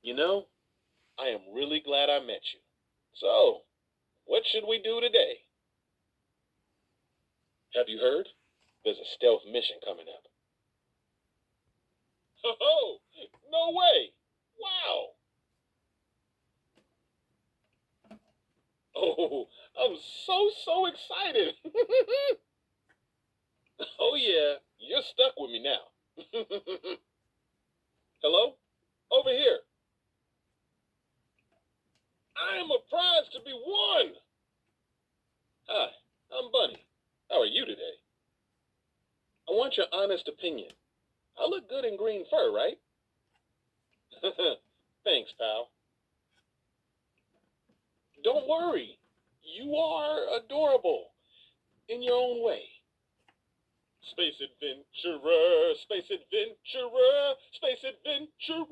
You know, I am really glad I met you. So, what should we do today? Have you heard? There's a stealth mission coming up. Oh, no way! Wow! Oh, I'm so excited! Oh, yeah, you're stuck with me now. Hello? Over here. I am a prize to be won! Hi, I'm Bunny. How are you today? I want your honest opinion. I look good in green fur, right? Thanks, pal. Don't worry. You are adorable in your own way. Space adventurer, space adventurer, space adventurer.